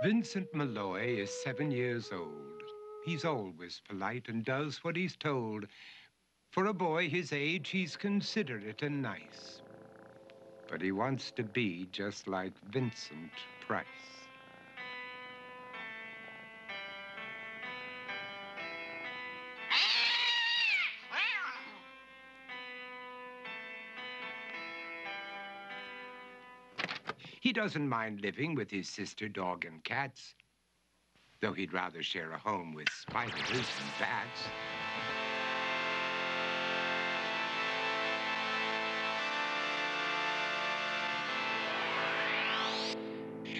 Vincent Malloy is 7 years old. He's always polite and does what he's told. For a boy his age, he's considerate and nice. But he wants to be just like Vincent Price. He doesn't mind living with his sister, dog, and cats, though he'd rather share a home with spiders and bats.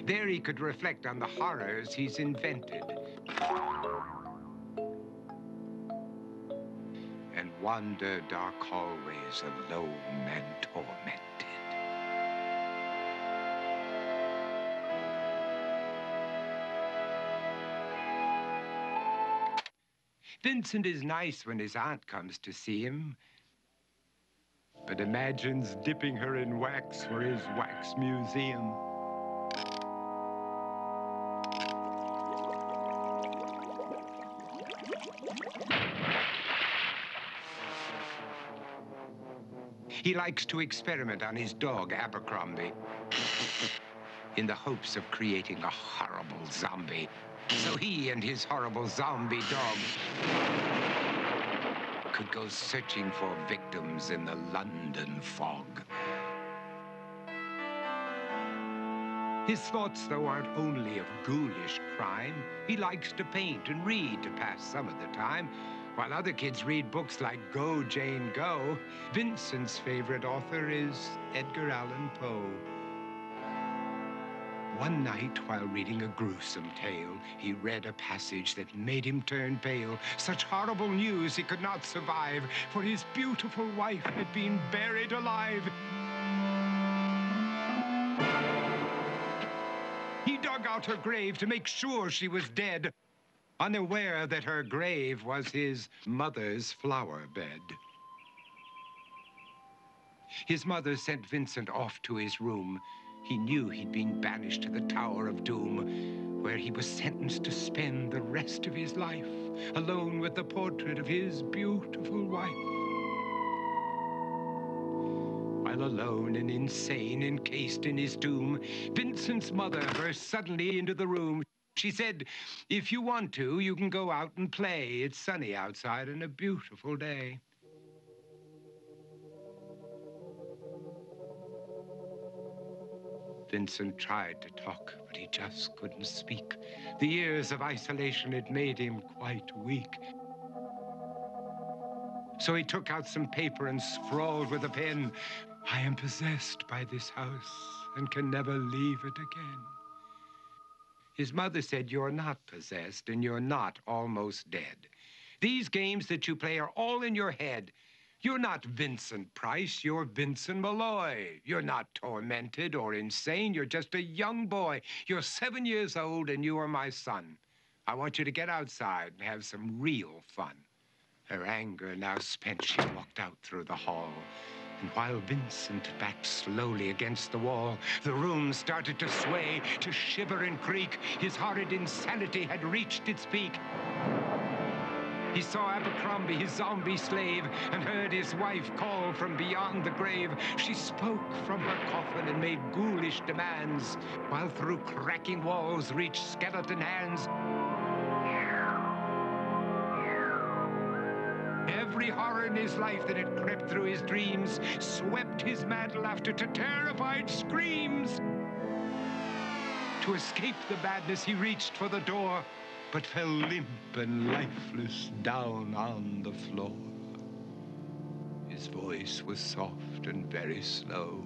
There he could reflect on the horrors he's invented and wander dark hallways alone and tormented. Vincent is nice when his aunt comes to see him, but imagines dipping her in wax for his wax museum. He likes to experiment on his dog, Abercrombie, in the hopes of creating a horrible zombie. So he and his horrible zombie dog could go searching for victims in the London fog. His thoughts, though, aren't only of ghoulish crime. He likes to paint and read to pass some of the time. While other kids read books like Go, Jane, Go, Vincent's favorite author is Edgar Allan Poe. One night, while reading a gruesome tale, he read a passage that made him turn pale. Such horrible news he could not survive, for his beautiful wife had been buried alive. He dug out her grave to make sure she was dead, unaware that her grave was his mother's flower bed. His mother sent Vincent off to his room. He knew he'd been banished to the Tower of Doom, where he was sentenced to spend the rest of his life alone with the portrait of his beautiful wife. While alone and insane, encased in his tomb, Vincent's mother burst suddenly into the room. She said, "If you want to, you can go out and play. It's sunny outside and a beautiful day." Vincent tried to talk, but he just couldn't speak. The years of isolation had made him quite weak. So he took out some paper and scrawled with a pen, "I am possessed by this house and can never leave it again." His mother said, "You're not possessed and you're not almost dead. These games that you play are all in your head. You're not Vincent Price, you're Vincent Malloy. You're not tormented or insane, you're just a young boy. You're 7 years old and you are my son. I want you to get outside and have some real fun." Her anger now spent, she walked out through the hall. And while Vincent backed slowly against the wall, the room started to sway, to shiver and creak. His horrid insanity had reached its peak. He saw Abercrombie, his zombie slave, and heard his wife call from beyond the grave. She spoke from her coffin and made ghoulish demands, while through cracking walls reached skeleton hands. Every horror in his life that had crept through his dreams swept his mad laughter to terrified screams. To escape the madness, he reached for the door, but fell limp and lifeless down on the floor. His voice was soft and very slow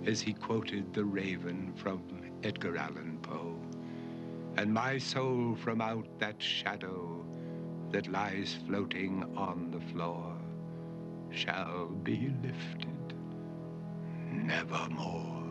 as he quoted The Raven from Edgar Allan Poe. "And my soul from out that shadow that lies floating on the floor shall be lifted nevermore."